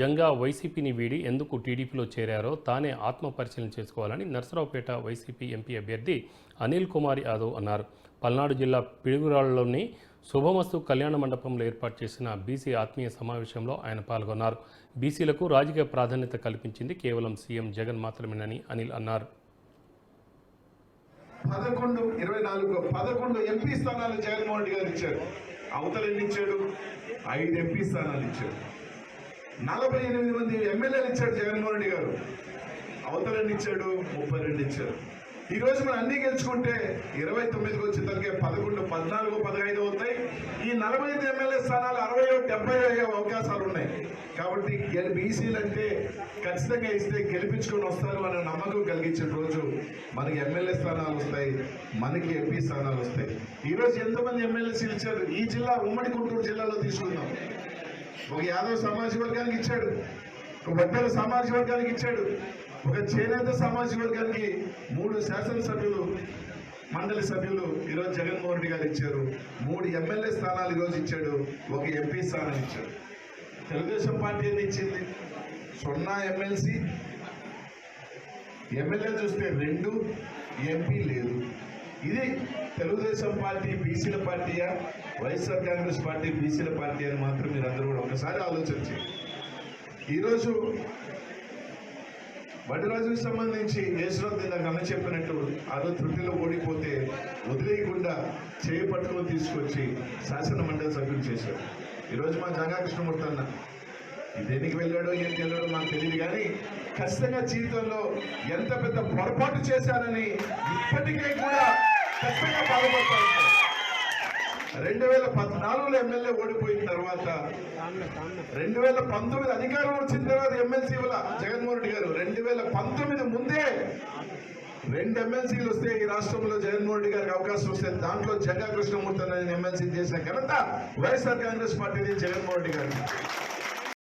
జంగా వైసీపీని వీడి ఎందుకు టీడీపీలో చేరారో తానే ఆత్మపరిశీలన చేసుకోవాలని నర్సరావుపేట వైసీపీ ఎంపీ అభ్యర్థి అనిల్ కుమార్ యాదవ్ అన్నారు. పల్నాడు జిల్లా పిడుగురాళ్లలోని శుభమస్తు కళ్యాణ మండపంలో ఏర్పాటు చేసిన బీసీ ఆత్మీయ సమావేశంలో ఆయన పాల్గొన్నారు. బీసీలకు రాజకీయ ప్రాధాన్యత కల్పించింది కేవలం సీఎం జగన్ మాత్రమేనని అనిల్ అన్నారు. 11 ఎంపీ స్థానాలు జగన్మోహన్ రెడ్డి గారు ఇచ్చారు. అవతల ఎన్ని ఇచ్చాడు? 5 ఎంపీ స్థానాలు ఇచ్చారు. 48 మంది ఎమ్మెల్యేలు ఇచ్చాడు జగన్మోహన్ రెడ్డి గారు. అవతల ఎన్ని ఇచ్చాడు? 32 ఇచ్చారు. ఈ రోజు మనం అన్ని గెలుచుకుంటే 29కి వచ్చే తనకే 11, 14, 15 అవుతాయి. ఈ 45 ఎమ్మెల్యే స్థానాలు 60, 70 అయ్యే అవకాశాలు ఉన్నాయి. కాబట్టి బీసీలు అంటే ఖచ్చితంగా ఇస్తే గెలిపించుకొని వస్తారు అనే నమ్మకం కలిగించిన రోజు మనకి ఎమ్మెల్యే స్థానాలు వస్తాయి, మనకి ఎంపీ స్థానాలు వస్తాయి. ఈ రోజు ఎంతమంది ఎమ్మెల్యేలు ఇచ్చారు? ఈ జిల్లా ఉమ్మడి గుంటూరు జిల్లాలో తీసుకుందాం. ఒక యాదవ్ సామాజిక వర్గానికి ఇచ్చాడు, ఒక వడ్డల సామాజిక వర్గానికి ఇచ్చాడు, ఒక చేనేత సామాజిక వర్గానికి 3 శాసనసభ్యులు మండలి సభ్యులు ఈరోజు జగన్మోహన్ రెడ్డి గారు ఇచ్చారు. 3 ఎమ్మెల్యే స్థానాలు ఈరోజు ఇచ్చాడు, ఒక ఎంపీ స్థానం ఇచ్చాడు. తెలుగుదేశం పార్టీ ఏది ఇచ్చింది? 0 ఎమ్మెల్సీ, ఎమ్మెల్యే చూస్తే 2, ఎంపీ లేదు. ఇది తెలుగుదేశం పార్టీ బీసీల పార్టీయా, వైఎస్ఆర్ కాంగ్రెస్ పార్టీ బీసీల పార్టీ అని మాత్రం మీరందరూ కూడా ఒకసారి ఆలోచించి. ఈరోజు వడ్డరాజుకు సంబంధించి యేసురాజు నాకు అన్న చెప్పినట్టు అదో తృప్తిలో ఓడిపోతే వదిలేయకుండా చేయి పట్టుకొని తీసుకొచ్చి శాసన మండలి సభ్యులు చేశారు. ఈరోజు మా జంగా కృష్ణమూర్తి అన్న దేనికి వెళ్ళాడో ఏంటి వెళ్ళాడో నాకు తెలియదు, కానీ ఖచ్చితంగా జీవితంలో ఎంత పెద్ద పొరపాటు చేశానని ఇప్పటికే కూడా ఖచ్చితంగా బాధపడతారు. 2014లో ఎమ్మెల్యే ఓడిపోయిన తర్వాత 2019 అధికారం వచ్చిన తర్వాత ఎమ్మెల్సీ జగన్మోహన్ రెడ్డి గారు 2019 ముందే 2 ఎమ్మెల్సీలు వస్తే ఈ రాష్ట్రంలో జగన్మోహన్ రెడ్డి గారికి అవకాశం వస్తే దాంట్లో జంగా కృష్ణమూర్తి అనేది ఎమ్మెల్సీ చేసిన ఘనత వైఎస్ఆర్ కాంగ్రెస్ పార్టీని జగన్మోహన్ రెడ్డి గారు.